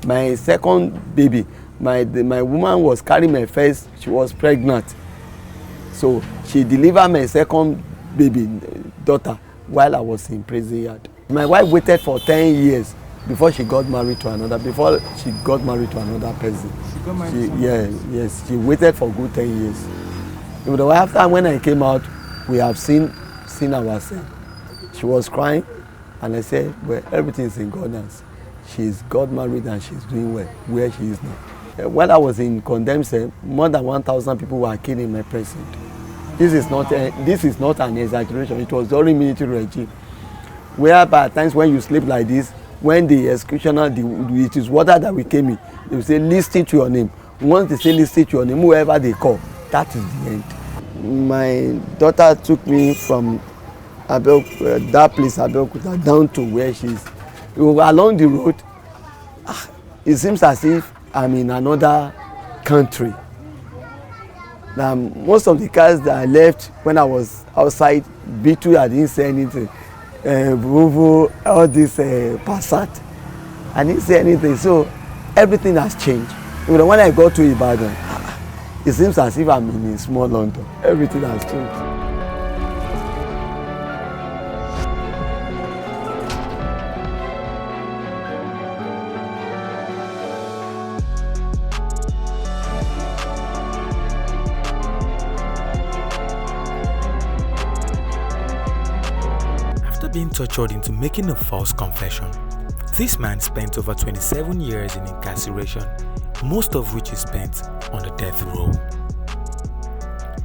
My second baby, my woman was carrying my first, she was pregnant. So she delivered my second baby daughter while I was in prison yard. My wife waited for 10 years before she got married to another person. She got married to Yes, she waited for good 10 years. But after when I came out, we have seen ourselves. She was crying, and I said, well, everything is in God's hands. She's got married and she's doing well where she is now. When I was in condemnation, more than 1,000 people were killed in my prison. This is not an exaggeration. It was during military regime, whereby at times when you sleep like this, when the executioner, it is water that we came in, they will say listen to your name. Once they say listen to your name, whoever they call, that is the end. My daughter took me from that place, Abeokuta, down to where she is. Along the road, it seems as if I'm in another country. Now, most of the cars that I left when I was outside, beetle, I didn't say anything. Volvo, all this passat, I didn't say anything. So everything has changed. When I got to Ibadan, it seems as if I'm in a small London. Everything has changed. Being tortured into making a false confession. This man spent over 27 years in incarceration, most of which he spent on the death row.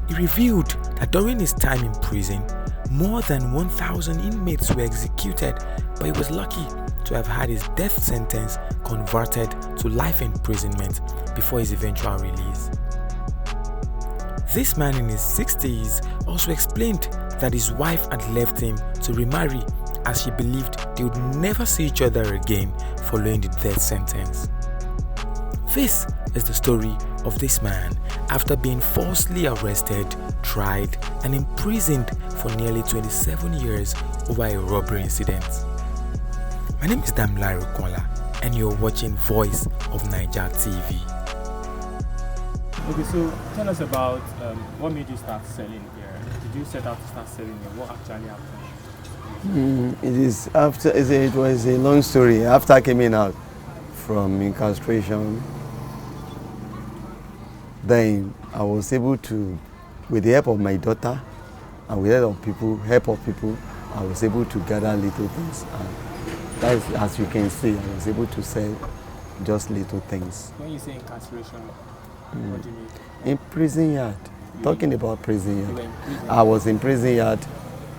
He revealed that during his time in prison, more than 1,000 inmates were executed, but he was lucky to have had his death sentence converted to life imprisonment before his eventual release. This man in his 60s also explained that his wife had left him to remarry as she believed they would never see each other again following the death sentence. This is the story of this man after being falsely arrested, tried, and imprisoned for nearly 27 years over a robbery incident. My name is Damilare Kola, and you're watching Voice of Naija TV. Okay, so tell us about what made you start selling here. Did you set out to start selling here? What actually happened? It was a long story. After coming out from incarceration, then I was able to, with the help of my daughter and with the help of people, I was able to gather little things. And that's, as you can see, I was able to sell just little things. When you say incarceration, what do you mean? In prison yard. Talking about prison yard. I was in prison yard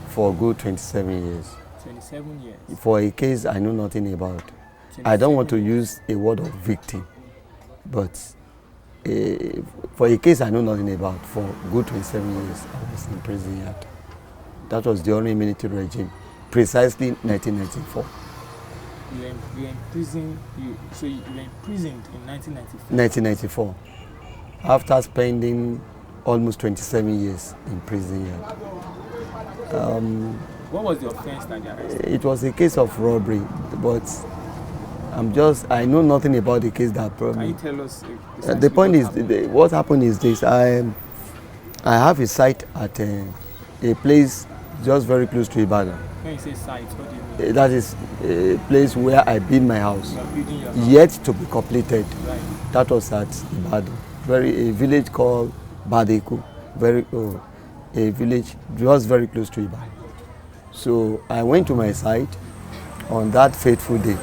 for a good 27 years. 27 years? For a case I know nothing about. I don't want to use a word of victim, but for a case I know nothing about, for good 27 years I was in prison yard. That was during military regime, precisely 1994. You were in prison, so you were imprisoned in 1994? 1994. After spending almost 27 years in prison yard. What was the offense that you arrested? It was a case of robbery, but I know nothing about the case that problem. Can you tell us? The point is, what happened is this: I have a site at a place just very close to Ibara. When you say site, what do you mean? That is a place where I build my house, yet to be completed. Right. That was at Ibadan, a village called Badeku, a village just very close to Ibara. So I went to my site on that fateful day.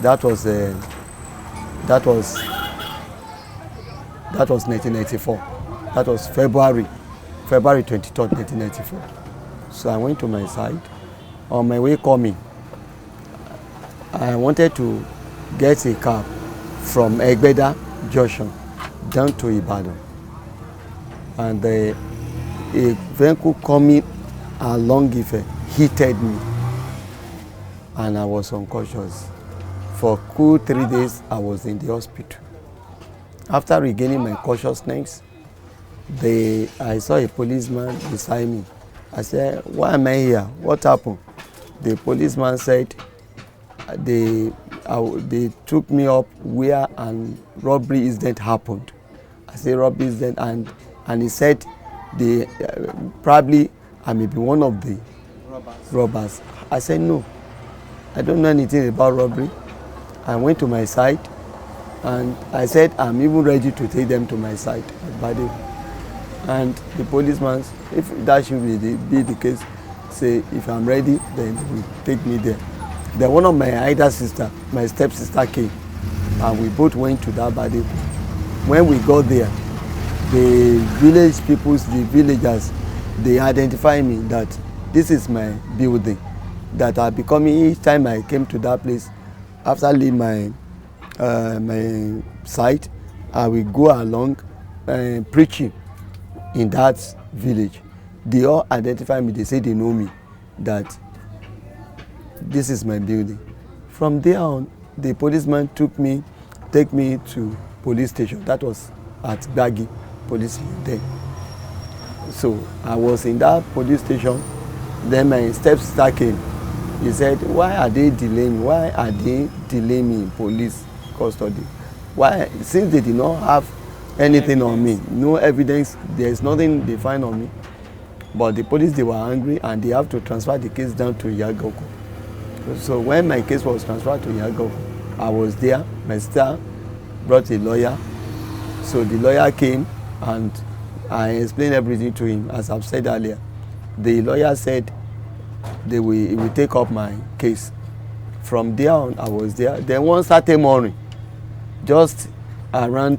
That was 1994. That was February 23rd, 1994. So I went to my site. On my way coming, I wanted to get a cab from Egbeda Junction down to Ibadan. And a vehicle coming along Ife hit me, and I was unconscious. For cool 3 days, I was in the hospital. After regaining my consciousness, I saw a policeman beside me. I said, "Why am I here? What happened?" The policeman said, they took me up where an robbery incident happened. I say robbery incident, and he said they probably I may be one of the robbers. I said no, I don't know anything about robbery. I went to my site and I said I'm even ready to take them to my site at Bade. And the policeman, if that should be the case, say if I'm ready, then he will take me there. Then one of my elder sister, my stepsister came, and we both went to that Bade. When we got there, the village peoples, the villagers, they identify me that this is my building, that are becoming each time I came to that place. After leaving my site, I will go along preaching in that village. They all identify me. They say they know me, that this is my building. From there on, the policeman take me to police station. That was at Gbagi police then. So I was in that police station. Then my stepsister came. He said, why are they delaying me in police custody? Why? Since they did not have anything on me, no evidence, there is nothing they find on me. But the police, they were angry and they have to transfer the case down to Yagoko. So when my case was transferred to Yagoko, I was there. My sister brought a lawyer. So the lawyer came and I explained everything to him, as I've said earlier. The lawyer said he will take up my case. From there on, I was there. Then one Saturday morning, just around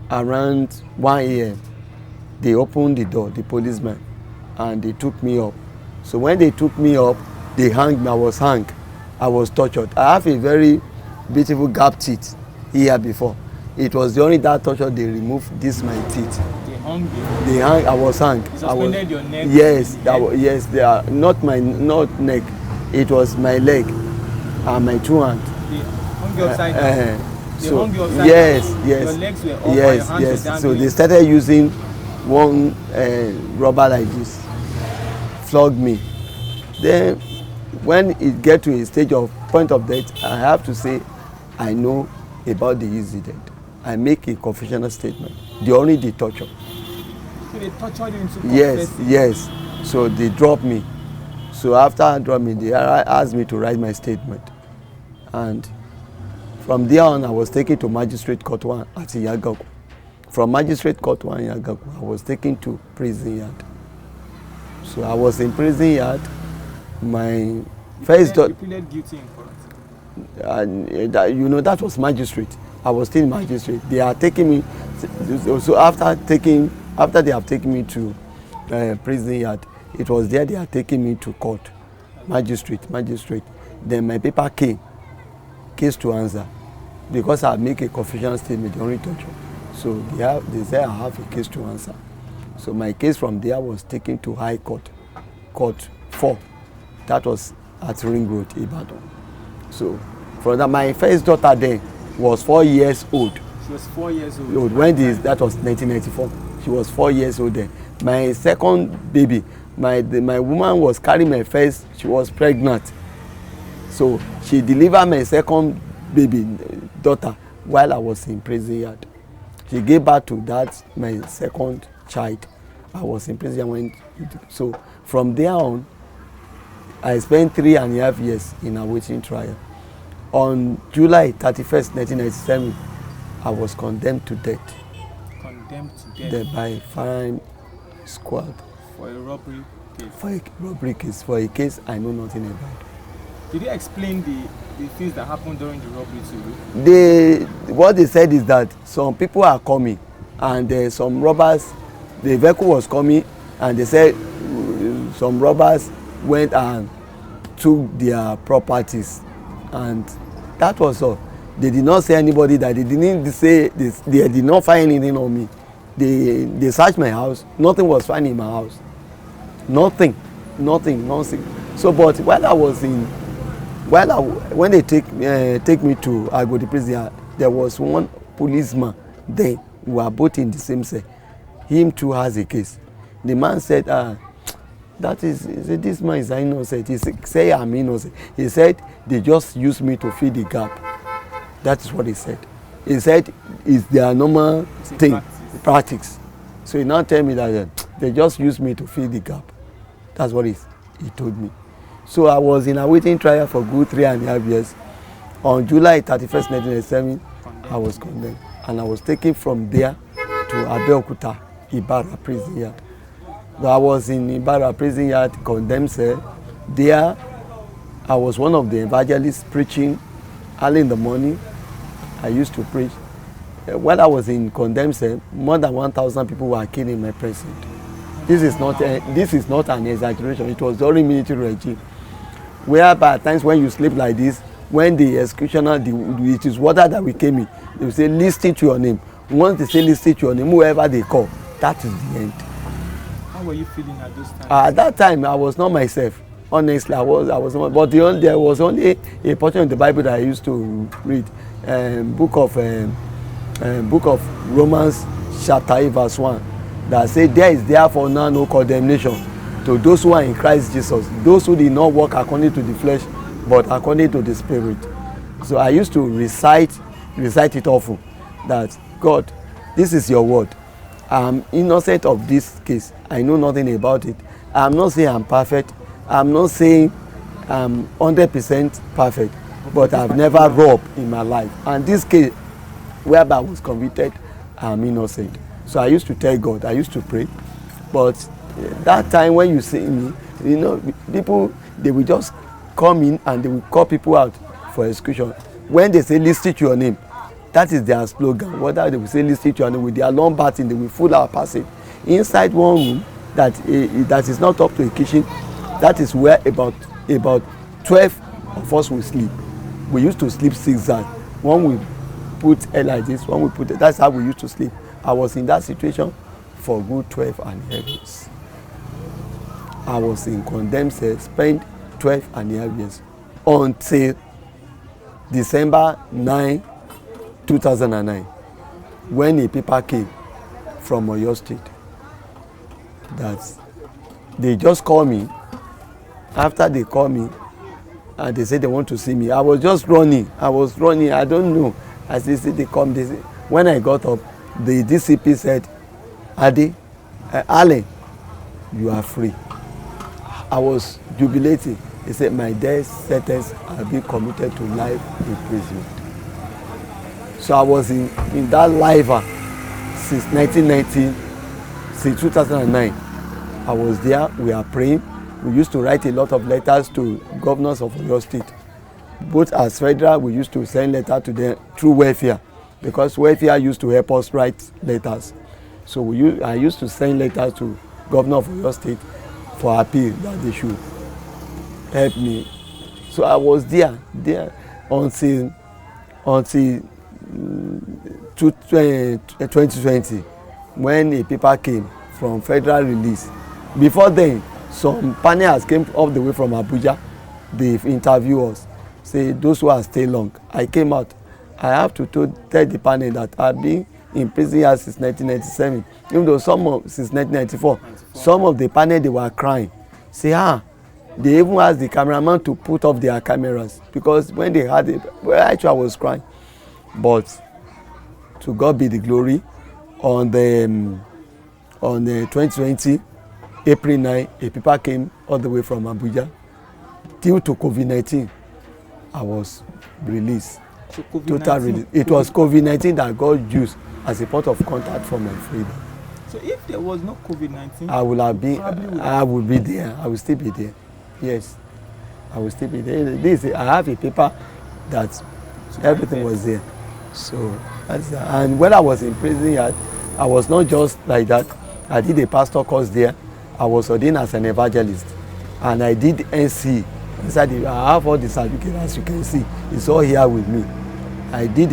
1 a.m., they opened the door, the policeman, and they took me up. So when they took me up, they hanged me. I was hanged. I was tortured. I have a very beautiful gap teeth here before. It was during that torture they removed this my teeth. They hung. I was hung. Suspended your neck? Yes, yes. They are not neck. It was my leg and my two hands. They hung you upside down. They hung you upside yes, down. yes. Your legs were up. Yes, your hands yes. were down. So they started using one rubber like this, flog me. Then when it get to a stage of point of death, I have to say I know about the incident. I make a confessional statement. They only did torture. So they tortured you into Yes, yes. So they dropped me. So after dropping me, they asked me to write my statement. And from there on, I was taken to Magistrate Court 1 at Yagaku. From Magistrate Court 1 Yagaku, I was taken to prison yard. So I was in prison yard. My first You pleaded guilty in court. That was magistrate. I was still magistrate. They are taking me. So after they have taken me to prison yard, it was there they are taking me to court, magistrate. Then my paper came, case to answer, because I make a confessional statement, the only torture. So they say I have a case to answer. So my case from there was taken to High Court, Court 4. That was at Ring Road, Ibadan. So from that, my first daughter then was 4 years old. She was 4 years old. That was 1994. She was 4 years old then. My second baby, my woman was carrying my first. She was pregnant. So she delivered my second baby daughter while I was in prison yard. She gave birth to that, my second child. I was in prison. So from there on, I spent 3.5 years in awaiting trial. On July 31st, 1997, I was condemned to death. Condemned to death? By firing squad. For a robbery case? For a robbery case, for a case I know nothing about. Did you explain the things that happened during the robbery to you? What they said is that some people are coming and some robbers, the vehicle was coming and they said some robbers went and took their properties, and that was all. They did not say anybody that they didn't say they did not find anything on me. They searched my house. Nothing was found in my house. Nothing. So but when they take me to Agodi prison, there was one policeman there. We were both in the same cell. Him too has a case. The man said, this man is innocent. He said I'm innocent. He said they just used me to fill the gap. That is what he said. He said it's their normal thing, practice. So he now tell me that they just use me to fill the gap. That's what he told me. So I was in a waiting trial for good 3.5 years. On July 31st, 1987, I was condemned. And I was taken from there to Abeokuta, Ibara Prison yard. I was in Ibara Prison yard, condemned cell. There, I was one of the evangelists preaching early in the morning. I used to preach. When I was in condemned cell, more than 1,000 people were killed in my presence. This is not an exaggeration. It was during military regime, whereby at times when you sleep like this, when the executioner, it is water that we came in, they will say listen to your name. Once they say listen to your name, whoever they call, that is the end. How were you feeling at those times? At that time, I was not myself. Honestly, I was not. But there was only a portion of the Bible that I used to read, book of Romans, chapter 8, verse 1, that said, "There is therefore now no condemnation to those who are in Christ Jesus, those who did not walk according to the flesh, but according to the Spirit." So I used to recite it often, that God, this is your word. I'm innocent of this case. I know nothing about it. I'm not saying I'm perfect. I'm not saying I'm 100% perfect, but I've never robbed in my life. And this case, whereby I was convicted, I'm innocent. So I used to tell God, I used to pray. But that time when you see me, people, they will just come in and they will call people out for execution. When they say listen to your name, that is their slogan. Whether they will say listen to your name with their long baton, they will fool our passage. Inside one room that is not up to a kitchen, that is where about 12 of us will sleep. We used to sleep zigzag. One will put air like this, one will put it. That's how we used to sleep. I was in that situation for good 12.5 years. I was in condemned cell, spent 12.5 years until December 9, 2009, when a paper came from Oyo State that they just called me. After they called me and they said they want to see me, I was just running. I don't know. As they said, they come. They said, when I got up, the DCP said, Allen, you are free. I was jubilating. He said, my death sentence has been commuted to life imprisonment. So I was in that life since 1990, since 2009. I was there. We are praying. We used to write a lot of letters to governors of Oyo State. Both as federal, we used to send letters to them through welfare, because welfare used to help us write letters. So I used to send letters to governor of Oyo State for appeal that they should help me. So I was there until 2020, when a paper came from federal release. Before then, some panelists came all the way from Abuja. They interviewed us, say those who are stay long. I came out. I have to tell the panel that I've been in prison here since 1997. Even though since 1994, some of the panel, they were crying. Say, they even asked the cameraman to put off their cameras, because when they had it, well, actually I was crying. But to God be the glory. On the 2020, April 9, a paper came all the way from Abuja. Due to COVID-19, I was released. So COVID-19, total release. It was COVID-19 that God used as a point of contact for my freedom. So if there was no COVID-19, I would be there. I will still be there. Yes, I will still be there. I have a paper that everything was there. So that's that. And when I was in prison yard, I was not just like that. I did a pastor course there. I was ordained as an evangelist, and I did NC. I have all the certificates, as you can see. It's all here with me. I did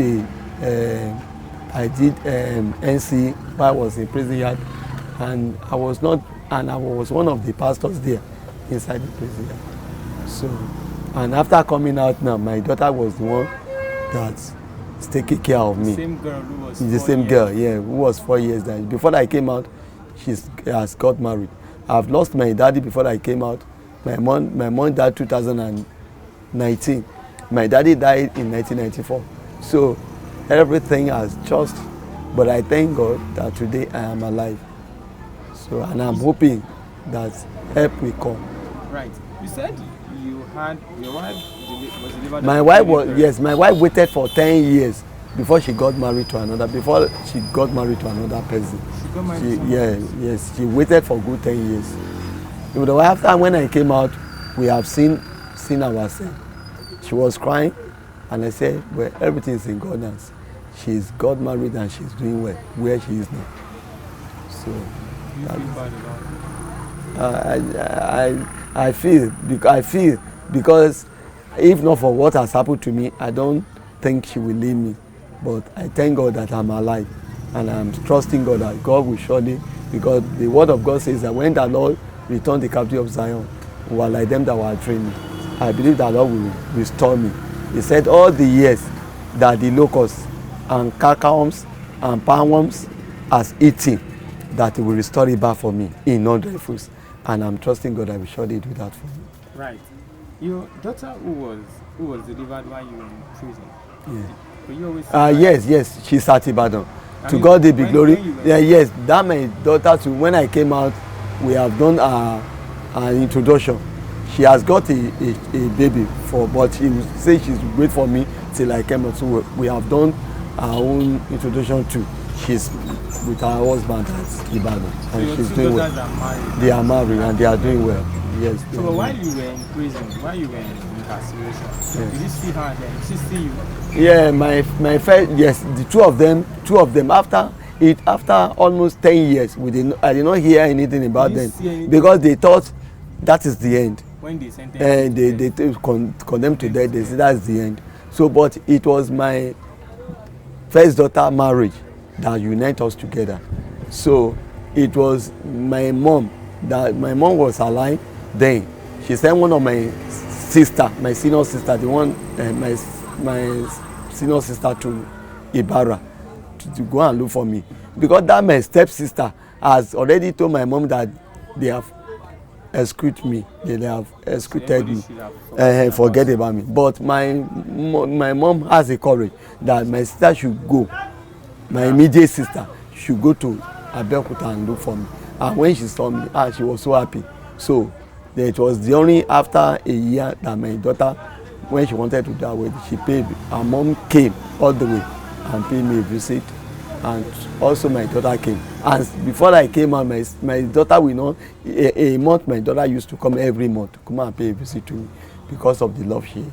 NC while I was in prison yard, and I was one of the pastors there inside the prison yard. So, and after coming out now, my daughter was the one that's taking care of me. Same girl who was the same girl, yeah, who was 4 years then. Before I came out, she has got married. I've lost my daddy before I came out. My mom died 2019. My daddy died in 1994. So everything has just, but I thank God that today I am alive. So, and I'm hoping that help will come. Right. You said you had your wife was delivered. My wife was, yes, my wife waited for 10 years before she got married to another, person. She got married to someone else. Yes, she waited for good 10 years. You know, after when I came out, we have seen ourselves. She was crying, and I said, well, everything is in God's hands. She's got married and she's doing well where she is now. So You feel bad about it? I feel because if not for what has happened to me, I don't think she will leave me. But I thank God that I'm alive, and I'm trusting God that God will surely, because the word of God says that when the Lord return the captive of Zion, we are like them that were dreaming. I believe that Lord will restore me. He said all the years that the locusts and cankerworms and palmworms has eaten, that he will restore it back for me in 100-folds. And I'm trusting God that will surely do that for me. Right. Your daughter who was delivered while you were in prison. Yeah. But you always Yes, she's at Ibadan. I To mean, God be glory. when you were- Yeah, yes, that my daughter too. When I came out, we have done an introduction. She has got a baby but she say she's wait for me till I came out. So we have done our own introduction too. She's with her husband at Ibadan, So and your she's two doing daughters well. are married. They are married and they are doing well. Yes. they So are while doing you were in prison, while you were in incarceration, Yes. did you see her then? Did she see you? Yeah, my first, yes, the two of them after almost 10 years I did not hear anything about Did you them see anything? because they thought that is the end, When they sentenced and you they to death? condemned to death. They said that's the end. So but it was my first daughter marriage that unite us together. So it was my mom was alive then. She sent one of my senior sister, the one my senior sister to Ibara to go and look for me, because that my stepsister has already told my mom that they have excluded me. They have excluded me. Forget about me. But my mom has a courage that my sister should go. My immediate sister should go to Abeokuta and look for me. And when she saw me, she was so happy. So it was the only after a year that my daughter, when she wanted to do her wedding, she paid. Her mom came all the way and paid me a visit, and also my daughter came. And before I came out, my daughter will not a month. My daughter used to come every month to come and pay a visit to me because of the love she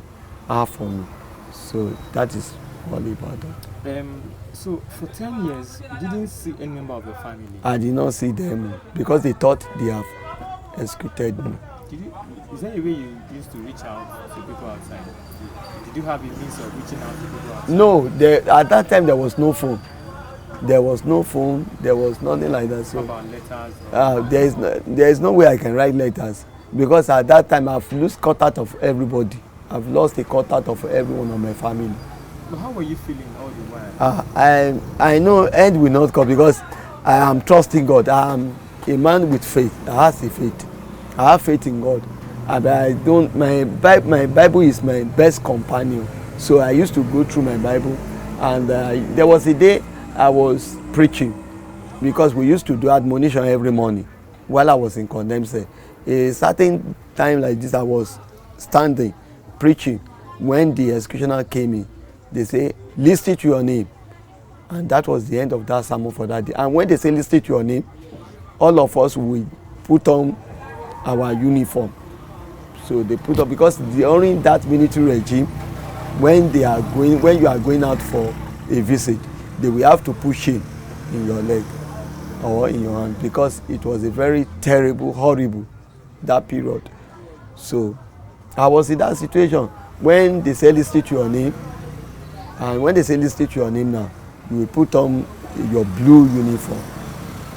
had for me. So that is all about that. So for 10 years, you didn't see any member of your family. I did not see them because they thought they have executed me. Is there a way you used to reach out to people outside? Did you have a means of reaching out to people outside? No, at that time there was no phone. There was nothing like that. How So about letters? there is no way I can write letters, because at that time I've lost contact of everybody. I've lost the contact of everyone of my family. But how were you feeling all the while? I know end will not come, because I am trusting God. I am a man with faith. I have faith in God. And my Bible is my best companion. So I used to go through my Bible, and there was a day I was preaching, because we used to do admonition every morning while I was in condemned cell. A certain time like this, I was standing preaching when the executioner came in. They say, listen to your name. And that was the end of that sermon for that day. And when they say listen to your name, all of us will put on our uniform. So they put up, because during that military regime, when you are going out for a visit, they will have to push in your leg or in your hand, because it was a very terrible, horrible, that period. So I was in that situation when they say listen to your name. And when they say listen to your name now, you will put on your blue uniform.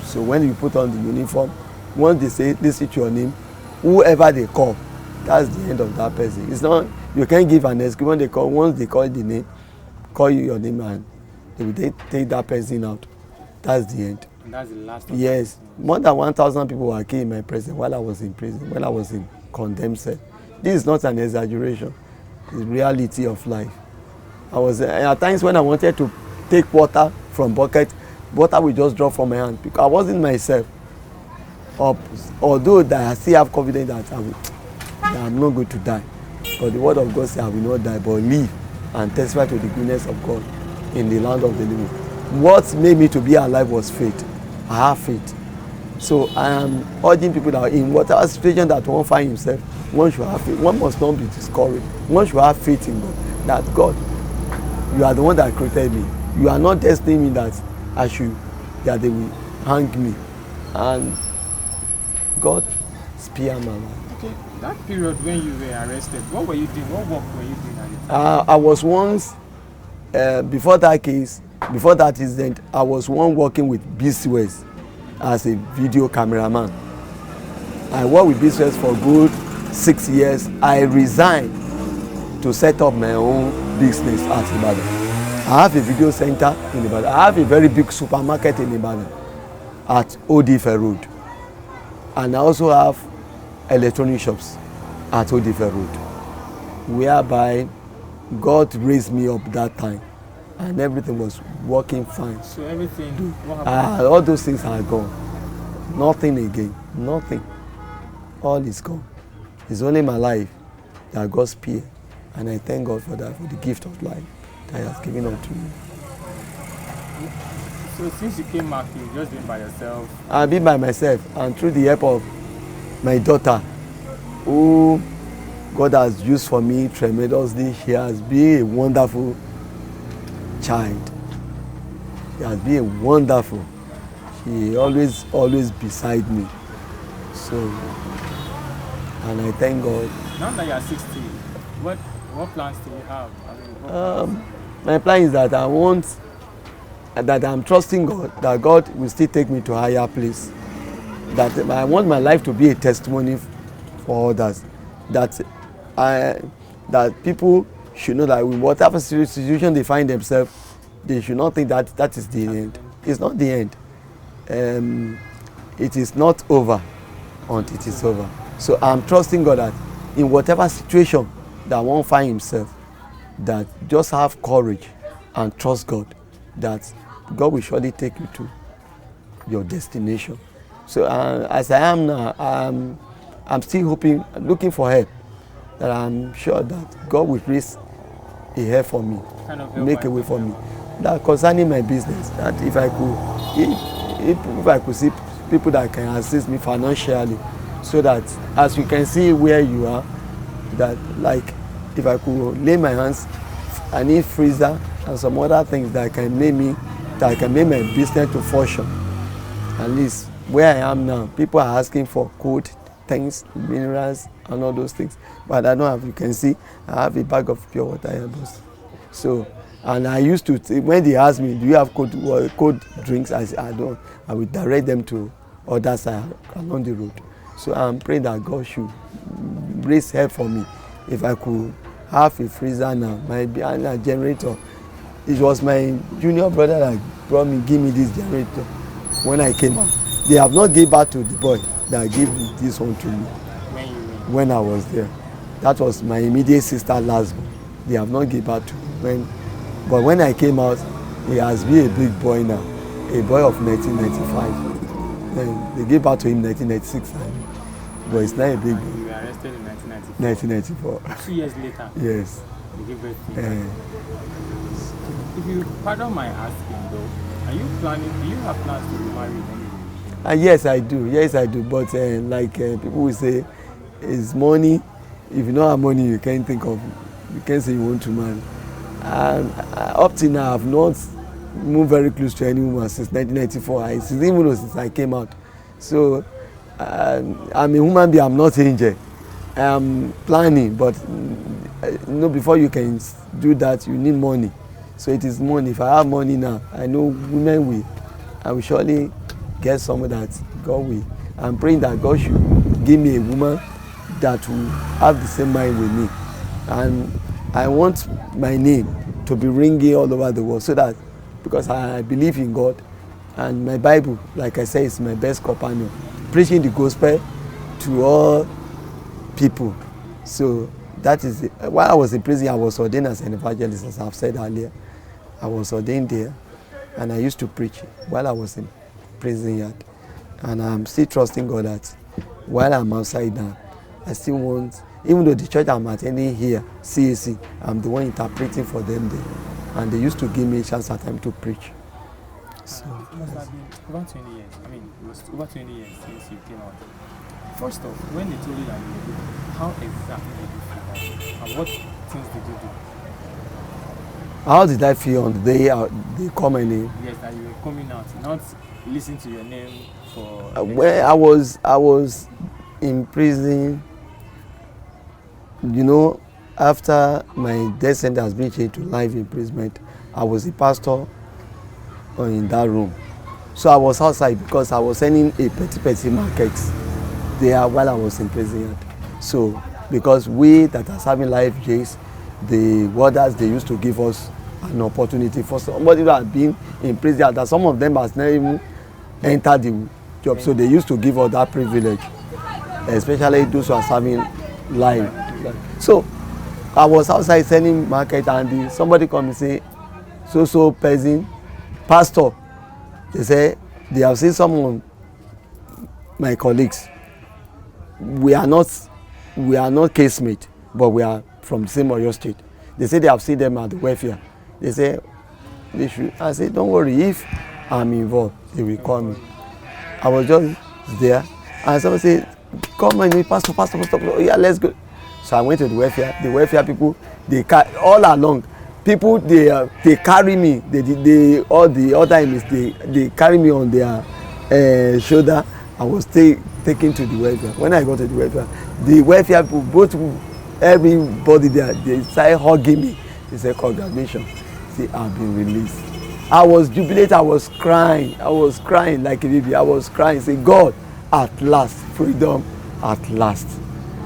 So when you put on the uniform, once they say listen to your name, whoever they call, that's the end of that person. It's not, you can't give an excuse. When they call, once they call the name, call you your name, and they will take that person out. That's the end. And that's the last of Yes, more than 1,000 people were killed in my prison while I was in prison, when I was in condemned cell. This is not an exaggeration. It's reality of life. I was at times when I wanted to take water from bucket, water will just drop from my hand because I wasn't myself. Although that I still have confidence that I'm not going to die, but the word of God says I will not die but live and testify to the goodness of God in the land of the living. What made me to be alive was faith. I have faith. So I am urging people that in whatever situation that one finds himself, one should have faith. One must not be discouraged. One should have faith in God. That God, you are the one that created me. You are not destining me that they will hang me. And God spare my life. Okay, that period when you were arrested, what were you doing? What work were you doing at the time? I was once, before that case, before that incident, I was one working with beetle as a video cameraman. I worked with beetle for good 6 years. I resigned to set up my own business at Ibadan. I have a video center in Ibadan. I have a very big supermarket in Ibadan at Odife Road. And I also have electronic shops at Odife Road, whereby God raised me up that time and everything was working fine. So everything, what happened? All those things are gone. Nothing again. Nothing. All is gone. It's only my life that God spared. And I thank God for that, for the gift of life that He has given unto me. So since you came back, you've just been by yourself? I've been by myself and through the help of my daughter, who God has used for me tremendously. She has been a wonderful child. She has been wonderful. She always beside me. So, and I thank God. Now that you are 60, what plans do you have? I mean, my plan is that I'm trusting God, that God will still take me to a higher place. That I want my life to be a testimony for others. That people should know that in whatever situation they find themselves, they should not think that is the end. It's not the end. It is not over until it is over. So I'm trusting God that in whatever situation that one finds himself, that just have courage and trust God, that God will surely take you to your destination. So as I am now, I'm still looking for help. That I'm sure that God will raise a help for me, make a way for me. That concerning my business, that if I could see people that can assist me financially, so that as you can see where you are, that like if I could lay my hands, I need freezer and some other things that can make my business to function. At least where I am now, people are asking for code things, minerals and all those things, but I don't have. You can see I have a bag of pure water here. So, and I used to, when they ask me, do you have cold drinks, I say I don't. I will direct them to other side along the road. So I'm praying that God should raise help for me. If I could have a freezer now, maybe a generator. It was my junior brother that give me this generator when I came out. They have not given back to the boy that gave this one to me when I was there. That was my immediate sister last born. They have not given back to me. But when I came out, he has been a big boy now, a boy of 1995. Then they gave back to him 1996, but it's not a big boy. You were arrested in 1994. 1994. 2 years later. Yes. You gave birth to you. If you pardon my asking though, do you have plans to remarry anyway? Yes, I do. Yes, I do. But people will say, it's money. If you don't have money, you can't say you want to marry. Up till now, I have not moved very close to any woman since 1994. Since I came out. So I'm a human being. I'm not an angel. I'm planning, but before you can do that, you need money. So it is money. If I have money now, I know women will. I will surely get someone that God will. I'm praying that God should give me a woman that will have the same mind with me. And I want my name to be ringing all over the world, so that, because I believe in God, and my Bible, like I say, is my best companion, preaching the gospel to all people. So that is it. While I was in prison, I was ordained as an evangelist, as I've said earlier. I was ordained there, and I used to preach while I was in prison yard. And I'm still trusting God that while I'm outside now, I still want, even though the church I'm attending here, CAC, I'm the one interpreting for them there. And they used to give me a chance at time to preach. So, it must have been over 20 years. I mean, it was over 20 years since you came out. First off, when they told you that you were good, how exactly did you feel? And what things did you do? How did I feel on the day they call my name? Yes, that you were coming out, not listening to your name for... When I was in prison, you know, after my death sentence has been changed to life imprisonment, I was a pastor in that room. So I was outside because I was sending a petty market there while I was in prison. So because we that are serving life jails, the warders, they used to give us an opportunity for somebody who had been in prison, that some of them has never even entered the job. So they used to give us that privilege, especially those who are serving life. So I was outside selling market, and somebody come and say, so person, pastor, they say they have seen someone, my colleagues. We are not casemate, but we are from the same Oyo state. They say they have seen them at the welfare. They say they should. I say, don't worry, if I'm involved, they will call me. I was just there, and someone say, come on, pastor, yeah, let's go. So I went to the welfare. The welfare people, they all along, people they carry me. All the other enemies, they carry me on their shoulder. I was taken to the welfare. When I got to the welfare people, both everybody there, they started hugging me. They said, condemnation. See, I've been released. I was jubilated. I was crying like a baby. I was crying, saying, God, at last, freedom, at last.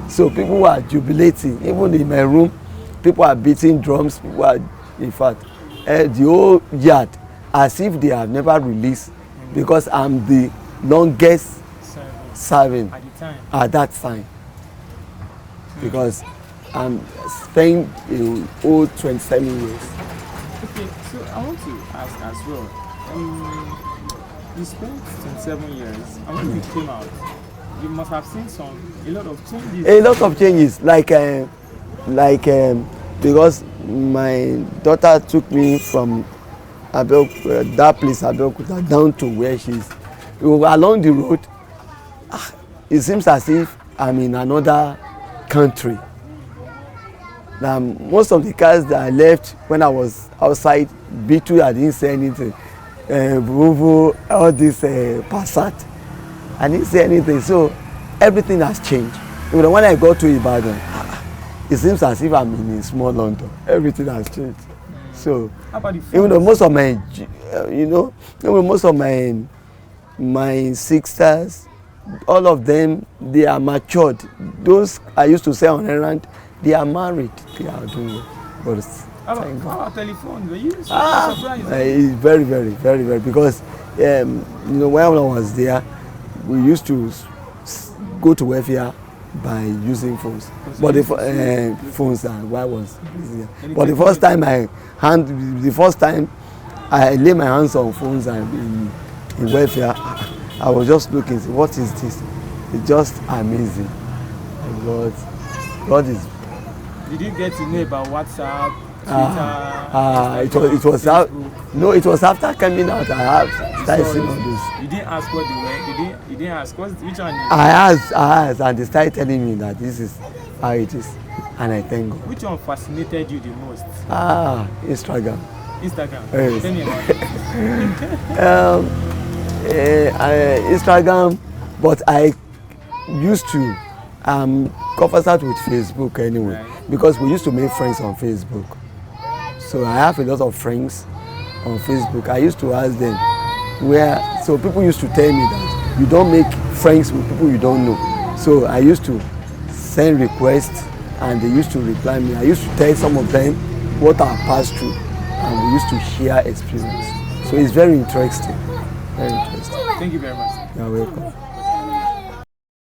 So people were jubilating. Even in my room, people are beating drums. People are, in fact, the whole yard, as if they have never released, because I'm the longest serving at that time. Because I'm spending the whole 27 years. Okay, so I want to ask as well. You spent 27 years, and when you came out, you must have seen a lot of changes. A lot of changes, because my daughter took me from that place, Abeokuta, down to where she is. Along the road, it seems as if I'm in another country. Now, most of the cars that I left when I was outside, beetle, I didn't say anything. Volvo, all this passat, I didn't say anything. So everything has changed. When I got to Ibadan, it seems as if I'm in a small London. Everything has changed. So even though most of my, most of my sisters, all of them, they are matured. Those I used to say on errand, they are married. They are doing it. But how about telephone? Were you surprised? Very, very, very, very. Because when I was there, we used to go to welfare by using phones. But the phones and why was easier. But the first time I lay my hands on phones and in welfare, I was just looking, what is this? It's just amazing. God is. Did you get to know about WhatsApp, Twitter? It was after coming out. I have started seeing all this. You didn't ask what they were. You didn't ask which one. I asked, and they started telling me that this is how it is, and I thank God. Which one fascinated you the most? Instagram. Yes. Tell me about it. Instagram, but I used to conversate with Facebook anyway, right, because we used to make friends on Facebook. So I have a lot of friends on Facebook. I used to ask them so people used to tell me that you don't make friends with people you don't know. So I used to send requests and they used to reply me. I used to tell some of them what I passed through and we used to share experience. So it's very interesting. Very interesting. Thank you very much. You're welcome.